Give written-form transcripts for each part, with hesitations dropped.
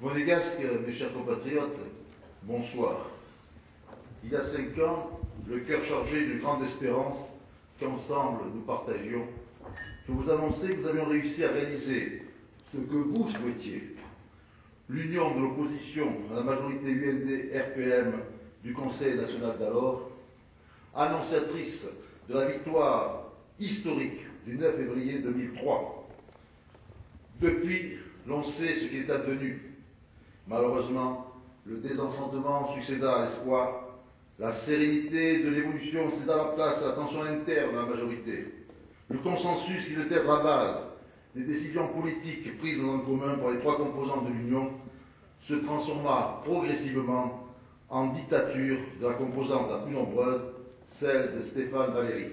Monégasque, mes chers compatriotes, bonsoir. Il y a 5 ans, le cœur chargé d'une grande espérance qu'ensemble nous partagions, je vous annonçais que nous avions réussi à réaliser ce que vous souhaitiez. L'union de l'opposition à la majorité UND-RPM du Conseil national d'alors, annonciatrice de la victoire historique du 9 février 2003. Depuis, l'on sait ce qui est advenu. Malheureusement, le désenchantement succéda à l'espoir, la sérénité de l'évolution céda la place à la tension interne de la majorité. Le consensus qui devait être la base des décisions politiques prises en commun par les 3 composantes de l'Union se transforma progressivement en dictature de la composante la plus nombreuse, celle de Stéphane Valéry.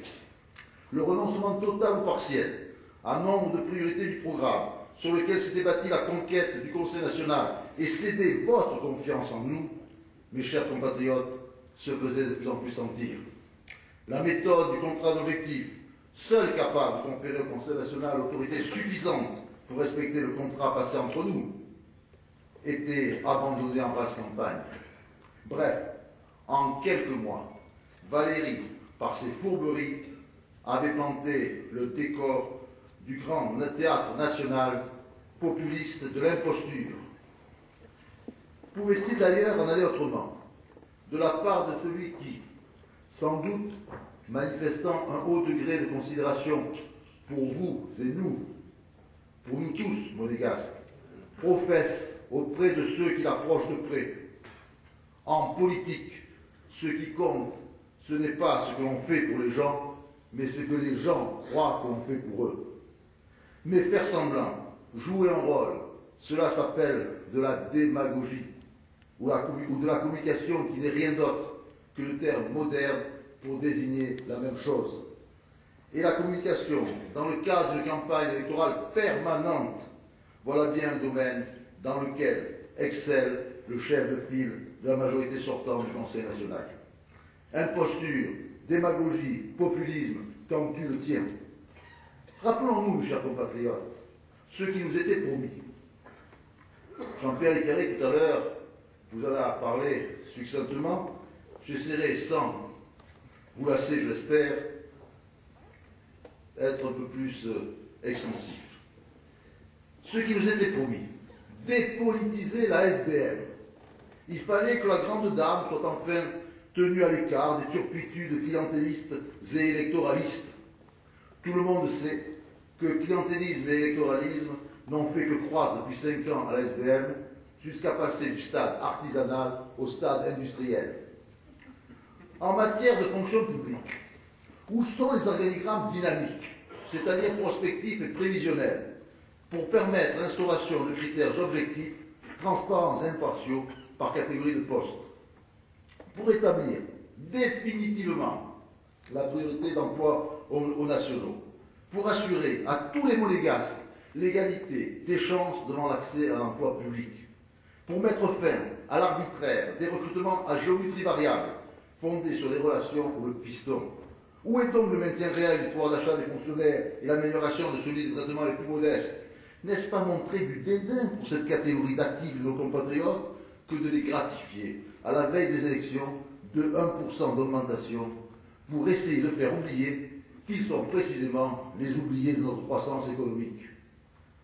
Le renoncement total ou partiel à nombre de priorités du programme sur lequel s'était bâtie la conquête du Conseil national et céder votre confiance en nous, mes chers compatriotes, se faisait de plus en plus sentir. La méthode du contrat d'objectif, seule capable de conférer au Conseil national l'autorité suffisante pour respecter le contrat passé entre nous, était abandonnée en basse campagne. Bref, en quelques mois, Valéry, par ses fourberies, avait planté le décor du grand théâtre national populiste de l'imposture. Pouvait-il d'ailleurs en aller autrement, de la part de celui qui, sans doute, manifestant un haut degré de considération pour vous et nous, pour nous tous, monégasques, professe auprès de ceux qui l'approchent de près. En politique, ce qui compte, ce n'est pas ce que l'on fait pour les gens, mais ce que les gens croient qu'on fait pour eux. Mais faire semblant, jouer un rôle, cela s'appelle de la démagogie, ou de la communication qui n'est rien d'autre que le terme moderne pour désigner la même chose. Et la communication, dans le cadre de campagne électorale permanente, voilà bien un domaine dans lequel excelle le chef de file de la majorité sortante du Conseil national. Imposture, démagogie, populisme, comme tu le tiens. Rappelons-nous, mes chers compatriotes, ce qui nous était promis. Jean-Pierre Lécarré, tout à l'heure, vous en a parlé succinctement. J'essaierai, sans vous lasser, je l'espère, être un peu plus expansif. Ce qui nous était promis, dépolitiser la SBM. Il fallait que la grande dame soit enfin tenue à l'écart des turpitudes clientélistes et électoralistes. Tout le monde sait que clientélisme et électoralisme n'ont fait que croître depuis 5 ans à la SBM, jusqu'à passer du stade artisanal au stade industriel. En matière de fonction publique, où sont les organigrammes dynamiques, c'est-à-dire prospectifs et prévisionnels, pour permettre l'instauration de critères objectifs, transparents et impartiaux par catégorie de postes, pour établir définitivement la priorité d'emploi aux nationaux, pour assurer à tous les monégasques l'égalité des chances devant l'accès à l'emploi public, pour mettre fin à l'arbitraire des recrutements à géométrie variable, fondés sur les relations ou le piston. Où est donc le maintien réel du pouvoir d'achat des fonctionnaires et l'amélioration de celui des traitements les plus modestes? N'est-ce pas montrer du dédain pour cette catégorie d'actifs de nos compatriotes que de les gratifier à la veille des élections de 1% d'augmentation pour essayer de faire oublier qu'ils sont précisément les oubliés de notre croissance économique?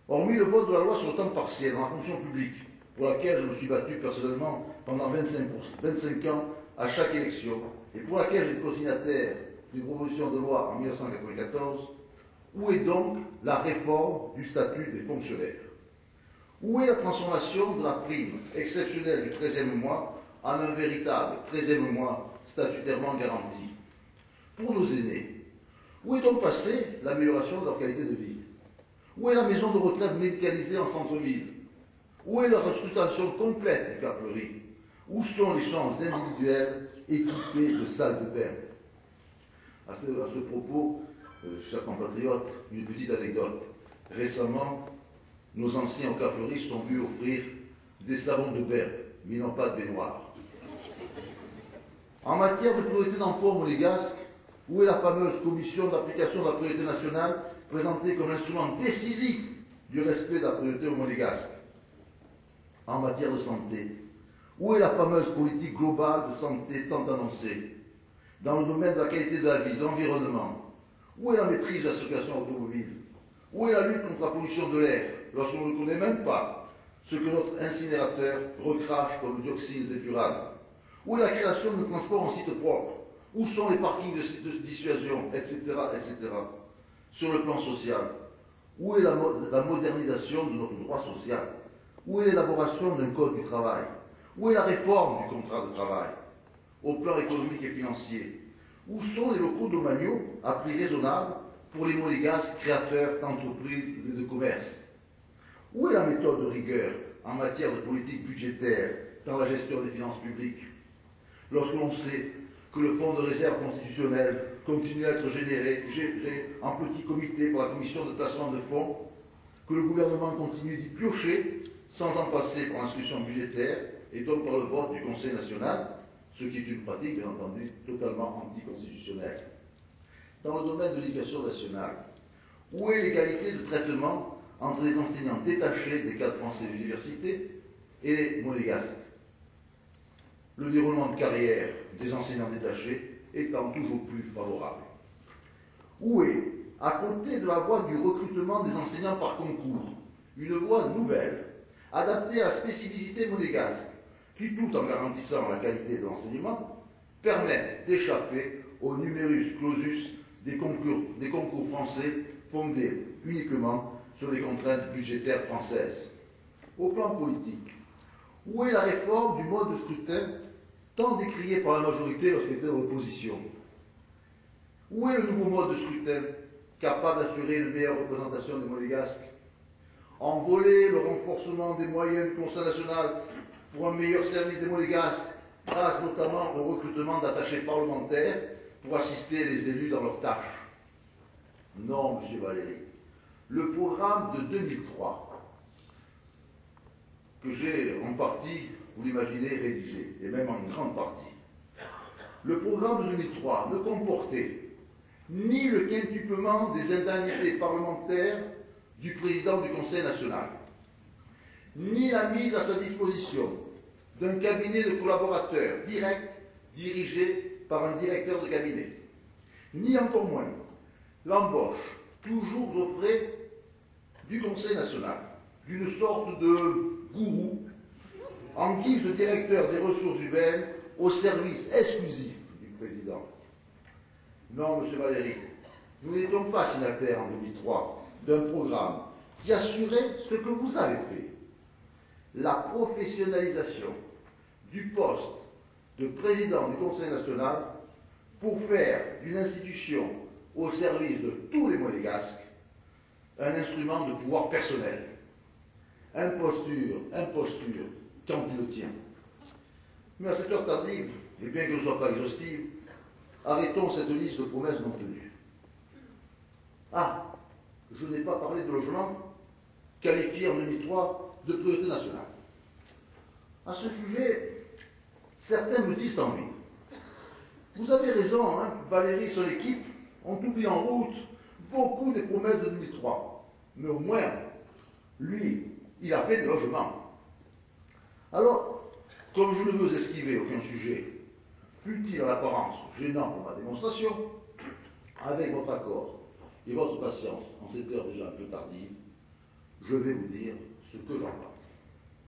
Hormis le vote de la loi sur le temps partiel dans la fonction publique, pour laquelle je me suis battu personnellement pendant 25 ans à chaque élection, et pour laquelle j'étais co-signataire d'une proposition de loi en 1994, où est donc la réforme du statut des fonctionnaires? Où est la transformation de la prime exceptionnelle du 13e mois en un véritable 13e mois statutairement garanti? Pour nos aînés, où est donc passée l'amélioration de leur qualité de vie? Où est la maison de retraite médicalisée en centre-ville? Où est la restructuration complète du Cap Fleuri? Où sont les chambres individuelles équipées de salles de bain? À ce propos, chers compatriotes, une petite anecdote. Récemment, nos anciens au Cap Fleuri se sont vus offrir des savons de bain, mais ils n'ont pas de baignoire. En matière de priorité d'emploi monégasque, où est la fameuse commission d'application de la priorité nationale présentée comme instrument décisif du respect de la priorité monégasque? en matière de santé? Où est la fameuse politique globale de santé tant annoncée? Dans le domaine de la qualité de la vie, de l'environnement, où est la maîtrise de la circulation automobile? Où est la lutte contre la pollution de l'air, lorsqu'on ne connaît même pas ce que notre incinérateur recrache comme dioxines et furanes? Où est la création de transports en site propre? Où sont les parkings de dissuasion, etc., etc. Sur le plan social, où est la modernisation de notre droit social? Où est l'élaboration d'un code du travail? Où est la réforme du contrat de travail? Au plan économique et financier, où sont les locaux domaniaux à prix raisonnable pour les monégasques créateurs d'entreprises et de commerce? Où est la méthode de rigueur en matière de politique budgétaire dans la gestion des finances publiques? Lorsque l'on sait que le fonds de réserve constitutionnel continue à être géré en petit comité par la commission de placement de fonds, que le gouvernement continue d'y piocher sans en passer par l'instruction budgétaire et donc par le vote du Conseil national, ce qui est une pratique, bien entendu, totalement anticonstitutionnelle. Dans le domaine de l'éducation nationale, où est l'égalité de traitement entre les enseignants détachés des cadres français d'université et les monégasques? Le déroulement de carrière des enseignants détachés étant toujours plus favorable. Où est, à côté de la voie du recrutement des enseignants par concours, une voie nouvelle, adaptée à la spécificité monégasque, qui, tout en garantissant la qualité de l'enseignement, permettent d'échapper au numerus clausus des concours français fondés uniquement sur les contraintes budgétaires françaises? Au plan politique, où est la réforme du mode de scrutin tant décrié par la majorité lorsqu'elle était dans l'opposition? Où est le nouveau mode de scrutin capable d'assurer une meilleure représentation des monégasques? Envoler le renforcement des moyens du Conseil national pour un meilleur service des monégasques, grâce notamment au recrutement d'attachés parlementaires pour assister les élus dans leurs tâches? Non, M. Valéry. Le programme de 2003, que j'ai en partie, vous l'imaginez, rédigé, et même en une grande partie, le programme de 2003 ne comportait ni le quintuplement des indemnités parlementaires du président du Conseil national, ni la mise à sa disposition d'un cabinet de collaborateurs direct dirigé par un directeur de cabinet, ni encore moins l'embauche, toujours aux frais du Conseil national, d'une sorte de gourou en guise de directeur des ressources humaines au service exclusif du président. Non, M. Valéry, nous n'étions pas signataires en 2003 d'un programme qui assurait ce que vous avez fait, la professionnalisation du poste de président du Conseil national pour faire d'une institution au service de tous les monégasques un instrument de pouvoir personnel. Imposture, quand il le tient. Mais à cette heure tardive, et bien que je ne sois pas exhaustive, arrêtons cette liste de promesses non tenues. Ah, je n'ai pas parlé de logement, qualifié en 2003 de priorité nationale. À ce sujet, certains me disent en lui. Vous avez raison, hein, Valéry et son équipe ont oublié en route beaucoup des promesses de 2003. Mais au moins, lui, il a fait des logements. Alors, comme je ne veux esquiver aucun sujet, fût-il en apparence gênant pour ma démonstration, avec votre accord et votre patience en cette heure déjà un peu tardive, je vais vous dire ce que j'en pense.